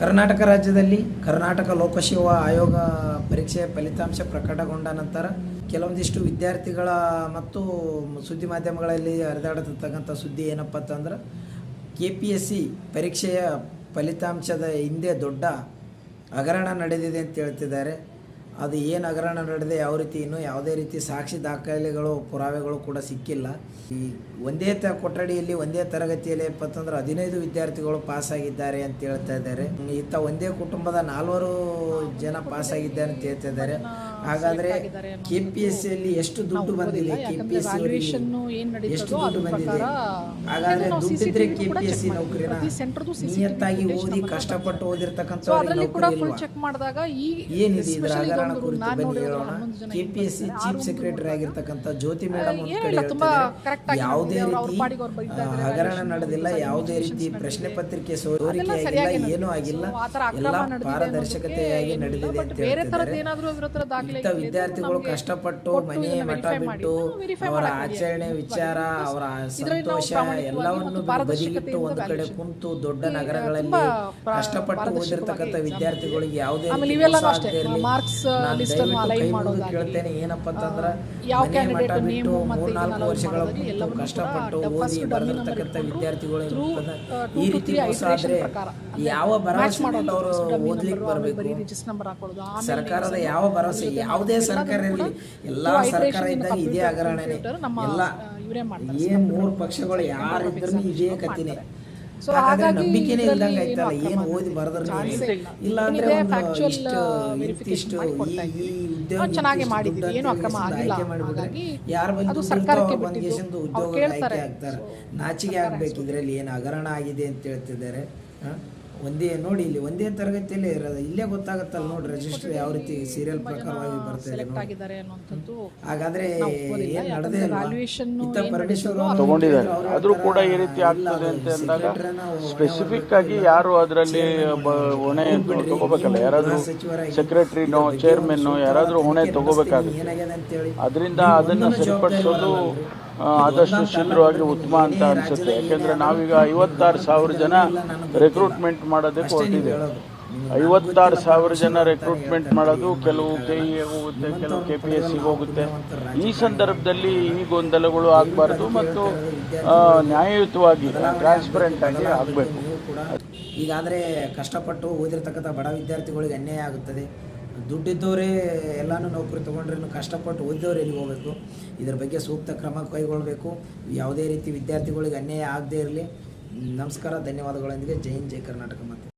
ಕರ್ನಾಟಕ ರಾಜ್ಯದಲ್ಲಿ ಕರ್ನಾಟಕ ಲೋಕಸೇವಾ ಆಯೋಗ ಪರೀಕ್ಷೆಯ ಫಲಿತಾಂಶ ಪ್ರಕಟಗೊಂಡ ನಂತರ ಕೆಲವೊಂದಿಷ್ಟು ವಿದ್ಯಾರ್ಥಿಗಳ ಮತ್ತು ಸುದ್ದಿ ಮಾಧ್ಯಮಗಳಲ್ಲಿ ಹರಿದಾಡತಕ್ಕಂಥ ಸುದ್ದಿ ಏನಪ್ಪ ಅಂತಂದ್ರೆ KPSC ಪರೀಕ್ಷೆಯ ಫಲಿತಾಂಶದ ಹಿಂದೆ ದೊಡ್ಡ ಹಗರಣ ನಡೆದಿದೆ ಅಂತ ಹೇಳ್ತಿದ್ದಾರೆ. ಅದು ಏನು ಹಗರಣ ನಡೆದಿದೆ, ಯಾವ ರೀತಿ, ಇನ್ನೂ ಯಾವುದೇ ರೀತಿ ಸಾಕ್ಷಿ ದಾಖಲೆಗಳು ಪುರಾವೆಗಳು ಕೂಡ ಸಿಕ್ಕಿಲ್ಲ. ಈ ಒಂದೇ ಕೊಠಡಿಯಲ್ಲಿ ಒಂದೇ ತರಗತಿಯಲ್ಲಿ ಅಂತಂದ್ರೆ 15 ವಿದ್ಯಾರ್ಥಿಗಳು ಪಾಸಾಗಿದ್ದಾರೆ ಅಂತ ಹೇಳ್ತಾ ಇದ್ದಾರೆ. ಇಂಥ ಒಂದೇ ಕುಟುಂಬದ 4 ಜನ ಪಾಸಾಗಿದ್ದಾರೆ ಅಂತ ಹೇಳ್ತಾ ಇದ್ದಾರೆ. ಹಾಗಾದರೆ KPSCಯಲ್ಲಿ ಎಷ್ಟು ದುಡ್ಡು ಬಂದಿದೆ, KPSC ಎಷ್ಟು ದುಡ್ಡು ಬಂದಿದೆ? ಹಾಗಾದರೆ ದುಡ್ಡಿದ್ರೆ KPSC ನೌಕರಿನ ನಿಯತ್ತಾಗಿ ಓದಿ ಕಷ್ಟಪಟ್ಟು ಓದಿರ್ತಕ್ಕಂಥವ್ರಿಗೆ ಏನಿದೆ ಇದರ ಹಗರಣ ಕುರಿತು ಬನ್ನಿ ಹೇಳೋಣ. KPSC ಚೀಫ್ ಸೆಕ್ರೆಟರಿ ಆಗಿರ್ತಕ್ಕಂಥ ಜ್ಯೋತಿ ಮೇಡಮ್ ಒಂದು ಕಡೆ ಹೇಳ್ತಾರೆ, ಯಾವುದೇ ರೀತಿ ಹಗರಣ ನಡೆದಿಲ್ಲ, ಯಾವುದೇ ರೀತಿ ಪ್ರಶ್ನೆ ಪತ್ರಿಕೆ ಸೋರಿಕೆ ಆಗಿಲ್ಲ, ಏನೂ ಆಗಿಲ್ಲ, ಎಲ್ಲ ಪಾರದರ್ಶಕತೆಯಾಗಿ ನಡೆದಿದೆ ಅಂತ ಹೇಳ್ತಿದ್ದಾರೆ. ಇಂಥ ವಿದ್ಯಾರ್ಥಿಗಳು ಕಷ್ಟಪಟ್ಟು ಮನೆ ಮಠ ಬಿಟ್ಟು ಅವರ ಆಚರಣೆ ವಿಚಾರ, ಅವರ ಸಂತೋಷ ಎಲ್ಲವನ್ನು ಬದಿಗಿಟ್ಟು ಒಂದು ಕಡೆ ಕುಂತು ದೊಡ್ಡ ನಗರಗಳಲ್ಲಿ ಕಷ್ಟಪಟ್ಟು ಓದಿರ್ತಕ್ಕಂಥ ವಿದ್ಯಾರ್ಥಿಗಳಿಗೆ ಯಾವುದೇ ಕೇಳ್ತೇನೆ, ಏನಪ್ಪ ಅಂತಂದ್ರೆ ಮನೆ ಮಠ ಬಿಟ್ಟು 3-4 ವರ್ಷಗಳ ಕಷ್ಟಪಟ್ಟು ಓದಿ ಬರೆದಿರ್ತಕ್ಕಂಥ ವಿದ್ಯಾರ್ಥಿಗಳು ಈ ರೀತಿ ಮೋಸ ಆದ್ರೆ ಯಾವ ಭರವಸೆ ಅವರು ಓದ್ಲಿಕ್ಕೆ ಬರಬೇಕು? ಸರ್ಕಾರದ ಯಾವ ಭರವಸೆ? ಯಾವುದೇ ಸರ್ಕಾರ ಇರಲಿ, ಎಲ್ಲಾ ಸರ್ಕಾರ ಇದ್ದಾಗ ಇದೇ ಹಗರಣನೆ. ಎಲ್ಲ ಏನ್ 3 ಪಕ್ಷಗಳು ಯಾರಿದ್ರು ಇದೇ ಕತ್ತಿನೇ. ಹಾಗಾದ್ರೆ ನಂಬಿಕೆನೇ ಇಲ್ದಂಗೆ ಆಯ್ತಲ್ಲ, ಏನು ಓದಿ ಬರೆದ್ರೆ ಇಲ್ಲ ಅಂದ್ರೆ ಇಷ್ಟಿಷ್ಟು ಈ ಉದ್ಯೋಗ ಆಯ್ಕೆ ಮಾಡಿಬಿಟ್ರೆ ಯಾರ ಬಂದು ಉದ್ಯೋಗ ಆಯ್ಕೆ ಆಗ್ತಾರೆ. ನಾಚಿಕೆ ಆಗ್ಬೇಕು. ಇದರಲ್ಲಿ ಏನು ಹಗರಣ ಆಗಿದೆ ಅಂತ ಹೇಳ್ತಿದ್ದಾರೆ. ಒಂದೇ ನೋಡಿ, ಇಲ್ಲಿ ಒಂದೇ ತರಗತಿಯಲ್ಲಿ ಇರೋದು, ಇಲ್ಲೇ ಗೊತ್ತಾಗತ್ತಲ್ಲ ನೋಡಿ ರಿಜಿಸ್ಟರ್ ಯಾವ ರೀತಿ ಸೀರಿಯಲ್ ಪ್ರಕಾರವಾಗಿ ಬರ್ತಾರೆ. ಹಾಗಾದ್ರೆ ಏನ್ ನಡೆದೇ ತಗೊಂಡಿದ್ದಾರೆ, ಆದ್ರೂ ಕೂಡ ಈ ರೀತಿ ಆಗ್ತದೆ ಅಂತ ಅಂದಾಗ ಸ್ಪೆಸಿಫಿಕ್ ಆಗಿ ಯಾರು ಅದರಲ್ಲಿ ಹೊಣೆ ತಗೋಬೇಕಲ್ಲ, ಯಾರಾದ್ರೂ ಸೆಕ್ರೆಟರಿನೋ ಚೇರ್ಮನ್ನೋ ಯಾರಾದ್ರೂ ಹೊಣೆ ತಗೋಬೇಕಾಗುತ್ತೆ. ಅದರಿಂದ ಅದನ್ನ ಸರಿಪಡಿಸೋದು ಆದಷ್ಟು ಶೀಘ್ರವಾಗಿ ಉತ್ತಮ ಅಂತ ಅನಿಸುತ್ತೆ. ಯಾಕೆಂದರೆ ನಾವೀಗ 56,000 ಜನ ರೆಕ್ರೂಟ್ಮೆಂಟ್ ಮಾಡೋದಕ್ಕೆ ಹೊರಟಿದ್ದೇವೆ. 56,000 ಜನ ರೆಕ್ರೂಟ್ಮೆಂಟ್ ಮಾಡೋದು ಕೆಲವು KEA ಹೋಗುತ್ತೆ, ಕೆಲವು KPSCಗೆ ಹೋಗುತ್ತೆ. ಈ ಸಂದರ್ಭದಲ್ಲಿ ಈ ಗೊಂದಲಗಳು ಆಗಬಾರ್ದು ಮತ್ತು ನ್ಯಾಯಯುತವಾಗಿ ಟ್ರಾನ್ಸ್ಪರೆಂಟ್ ಆಗಿ ಆಗಬೇಕು. ಈಗಾದರೆ ಕಷ್ಟಪಟ್ಟು ಓದಿರ್ತಕ್ಕಂಥ ಬಡ ವಿದ್ಯಾರ್ಥಿಗಳಿಗೆ ಅನ್ಯಾಯ ಆಗುತ್ತದೆ. ದುಡ್ಡಿದ್ದವರೇ ಎಲ್ಲನೂ ನೌಕರಿ ತೊಗೊಂಡ್ರೆ ಕಷ್ಟಪಟ್ಟು ಓದಿದವ್ರು ಎಲ್ಲಿಗೆ ಹೋಗಬೇಕು? ಇದರ ಬಗ್ಗೆ ಸೂಕ್ತ ಕ್ರಮ ಕೈಗೊಳ್ಳಬೇಕು. ಯಾವುದೇ ರೀತಿ ವಿದ್ಯಾರ್ಥಿಗಳಿಗೆ ಅನ್ಯಾಯ ಆಗದೇ ಇರಲಿ. ನಮಸ್ಕಾರ, ಧನ್ಯವಾದಗಳೊಂದಿಗೆ ಜೈ ಹಿಂದ್, ಜೈ ಕರ್ನಾಟಕ. ಮತ್ತೆ